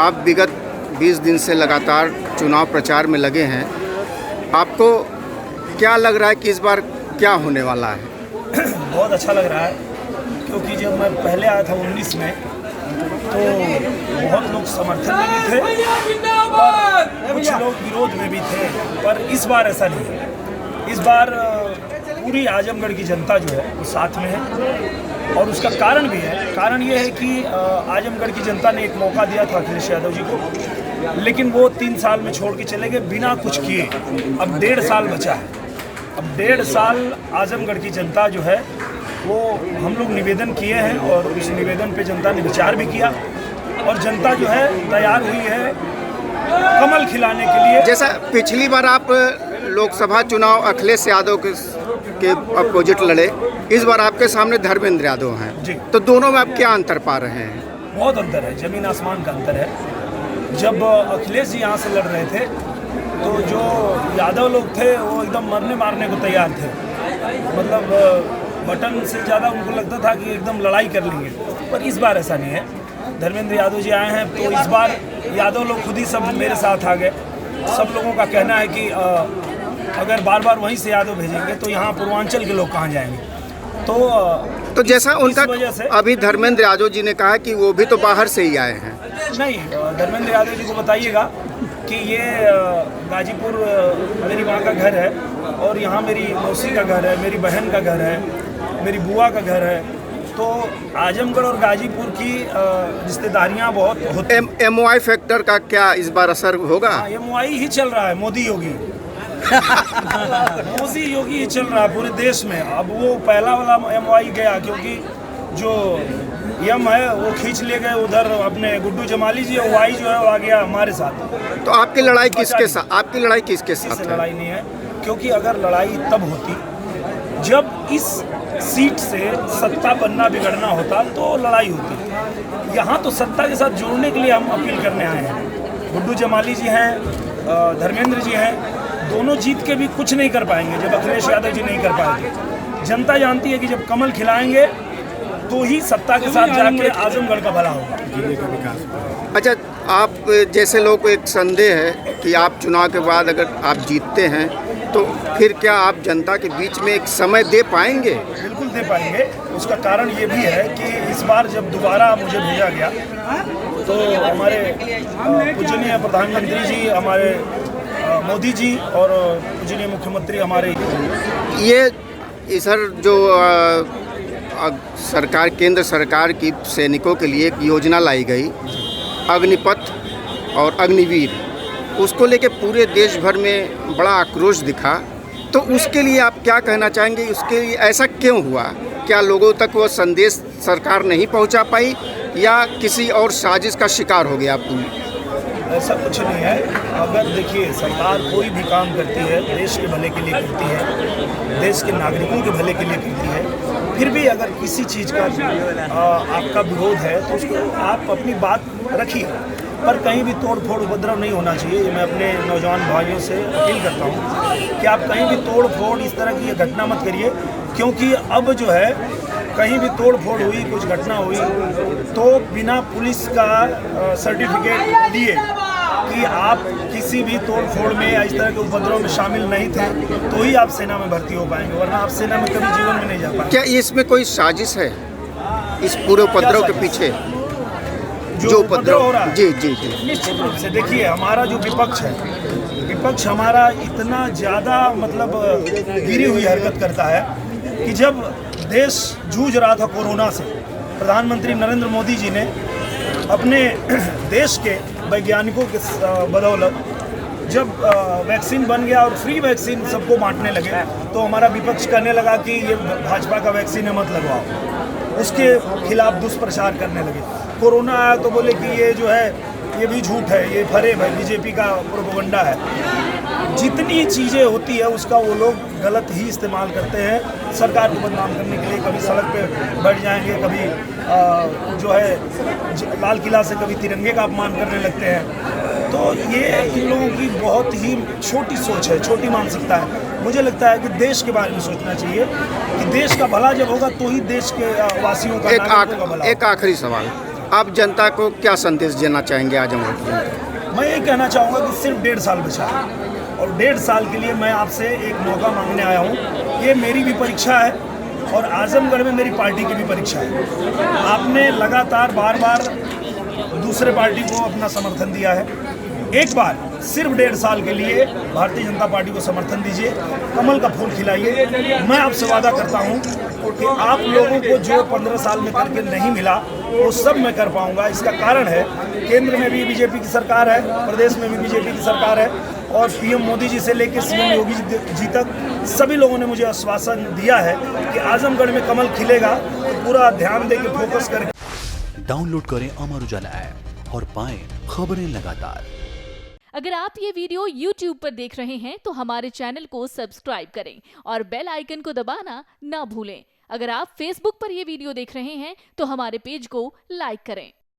आप विगत 20 दिन से लगातार चुनाव प्रचार में लगे हैं। आपको क्या लग रहा है कि इस बार क्या होने वाला है? बहुत अच्छा लग रहा है, क्योंकि जब मैं पहले आया था 19 में तो बहुत लोग समर्थन में भी थे और कुछ लोग विरोध में भी थे, पर इस बार ऐसा नहीं है। इस बार पूरी आजमगढ़ की जनता जो है वो साथ में है और उसका कारण भी है। कारण ये है कि आजमगढ़ की जनता ने एक मौका दिया था अखिलेश यादव जी को, लेकिन वो 3 साल में छोड़ के चले गए बिना कुछ किए। अब 1.5 साल बचा है। अब 1.5 साल आजमगढ़ की जनता जो है वो हम लोग निवेदन किए हैं और उस निवेदन पे जनता ने विचार भी किया और जनता जो है तैयार हुई है कमल खिलाने के लिए। जैसा पिछली बार आप लोकसभा चुनाव अखिलेश यादव के अपोजिट लड़े, इस बार आपके सामने धर्मेंद्र यादव हैं जी। तो दोनों में आप क्या अंतर पा रहे हैं? बहुत अंतर है, ज़मीन आसमान का अंतर है। जब अखिलेश जी यहाँ से लड़ रहे थे तो जो यादव लोग थे वो एकदम मरने मारने को तैयार थे, मतलब बटन से ज़्यादा उनको लगता था कि एकदम लड़ाई कर लेंगे। पर इस बार ऐसा नहीं है। धर्मेंद्र यादव जी आए हैं तो इस बार यादव लोग खुद ही सब मेरे साथ आ गए। सब लोगों का कहना है कि अगर बार बार वहीं से यादव भेजेंगे तो यहाँ पूर्वांचल के लोग कहाँ जाएंगे। तो जैसा उनका वजह से अभी धर्मेंद्र यादव जी ने कहा कि वो भी तो बाहर से ही आए हैं। नहीं, धर्मेंद्र यादव जी को बताइएगा कि ये गाजीपुर मेरी माँ का घर है और यहाँ मेरी मौसी का घर है, मेरी बहन का घर है, मेरी बुआ का घर है। तो आजमगढ़ और गाजीपुर की रिश्तेदारियाँ बहुत होती हैं। MOI फैक्टर का क्या इस बार असर होगा? MOI ही चल रहा है, मोदी योगी मोदी योगी ही चल रहा है पूरे देश में। अब वो पहला वाला MOI गया क्योंकि जो यम है वो खींच ले गए उधर अपने गुड्डू जमाली जी, और वाई जो है वो आ गया हमारे साथ। तो आपकी लड़ाई किसके साथ? आपकी लड़ाई किसके साथ है? लड़ाई नहीं है, क्योंकि अगर लड़ाई तब होती जब इस सीट से सत्ता बनना बिगड़ना होता तो लड़ाई होती। यहाँ तो सत्ता के साथ जोड़ने के लिए हम अपील करने आए हैं। गुड्डू जमाली जी हैं, धर्मेंद्र जी हैं, दोनों जीत के भी कुछ नहीं कर पाएंगे जब अखिलेश यादव जी नहीं कर पाएंगे। जनता जानती है कि जब कमल खिलाएंगे तो ही सत्ता के साथ जाके आजमगढ़ का भला होगा, जिले का विकास। अच्छा, आप जैसे लोग को एक संदेह है कि आप चुनाव के बाद अगर आप जीतते हैं तो फिर क्या आप जनता के बीच में एक समय दे पाएंगे? बिल्कुल दे पाएंगे। उसका कारण ये भी है कि इस बार जब दोबारा मुझे भेजा गया तो हमारे पूजनीय प्रधानमंत्री जी, हमारे मोदी जी और पूजनीय मुख्यमंत्री हमारे ये सर जो सरकार, केंद्र सरकार की सैनिकों के लिए एक योजना लाई गई अग्निपथ और अग्निवीर, उसको लेके पूरे देश भर में बड़ा आक्रोश दिखा। तो उसके लिए आप क्या कहना चाहेंगे? उसके लिए ऐसा क्यों हुआ? क्या लोगों तक वो संदेश सरकार नहीं पहुंचा पाई या किसी और साजिश का शिकार हो गया? ऐसा कुछ नहीं है। अगर देखिए, सरकार कोई भी काम करती है देश के भले के लिए करती है, देश के नागरिकों के भले के लिए करती है। फिर भी अगर किसी चीज़ का आपका विरोध है तो उसको आप अपनी बात रखिए, पर कहीं भी तोड़ फोड़ उपद्रव नहीं होना चाहिए। ये मैं अपने नौजवान भाइयों से अपील करता हूँ कि आप कहीं भी तोड़ फोड़ इस तरह की घटना मत करिए, क्योंकि अब जो है कहीं भी तोड़ फोड़ हुई, कुछ घटना हुई तो बिना पुलिस का सर्टिफिकेट लिए कि आप किसी भी तोड़ फोड़ में या इस तरह के उपद्रव में शामिल नहीं थे तो ही आप सेना में भर्ती हो पाएंगे, वरना आप सेना में कभी जीवन में नहीं जा पाएंगे। क्या इसमें कोई साजिश है इस पूरे उपद्रव के पीछे? जो उपद्रव हो रहा है, जी जी जी, निश्चित रूप से देखिए, हमारा जो विपक्ष है, विपक्ष हमारा इतना ज़्यादा मतलब गिरी हुई हरकत करता है कि जब देश जूझ रहा था कोरोना से, प्रधानमंत्री नरेंद्र मोदी जी ने अपने देश के वैज्ञानिकों के बदौलत जब वैक्सीन बन गया और फ्री वैक्सीन सबको बांटने लगे तो हमारा विपक्ष कहने लगा कि ये भाजपा का वैक्सीन है, मत लगवाओ। उसके खिलाफ दुष्प्रचार करने लगे। कोरोना आया तो बोले कि ये जो है ये भी झूठ है, ये फरेब है, बीजेपी का प्रोपेगेंडा है। जितनी चीज़ें होती है उसका वो लोग गलत ही इस्तेमाल करते हैं सरकार को बदनाम करने के लिए। कभी सड़क पे बैठ जाएंगे, कभी जो है लाल किला से कभी तिरंगे का अपमान करने लगते हैं। तो ये इन लोगों की बहुत ही छोटी सोच है, छोटी मानसिकता है। मुझे लगता है कि देश के बारे में सोचना चाहिए कि देश का भला जब होगा तो ही देश के वासियों का, नागरिकों का भला। एक आखिरी सवाल, आप जनता को क्या संदेश देना चाहेंगे आजमगढ़ की जनता? मैं ये कहना चाहूँगा कि सिर्फ 1.5 साल बचा है और 1.5 साल के लिए मैं आपसे एक मौका मांगने आया हूँ। ये मेरी भी परीक्षा है और आजमगढ़ में मेरी पार्टी की भी परीक्षा है। आपने लगातार बार बार दूसरे पार्टी को अपना समर्थन दिया है। एक बार सिर्फ 1.5 साल के लिए भारतीय जनता पार्टी को समर्थन दीजिए, कमल का फूल खिलाइए। मैं आपसे वादा करता हूं कि आप लोगों को जो 15 साल में करके नहीं मिला वो सब मैं कर पाऊंगा। इसका कारण है केंद्र में भी बीजेपी की सरकार है, प्रदेश में भी बीजेपी की सरकार है और पीएम मोदी जी से लेकर सीएम योगी जी तक सभी लोगों ने मुझे आश्वासन दिया है कि आजमगढ़ में कमल खिलेगा। तो पूरा ध्यान देकर फोकस करके डाउनलोड करें अमर उजाला ऐप और पाएं खबरें लगातार। अगर आप ये वीडियो YouTube पर देख रहे हैं तो हमारे चैनल को सब्सक्राइब करें और बेल आइकन को दबाना ना भूलें। अगर आप Facebook पर ये वीडियो देख रहे हैं तो हमारे पेज को लाइक करें।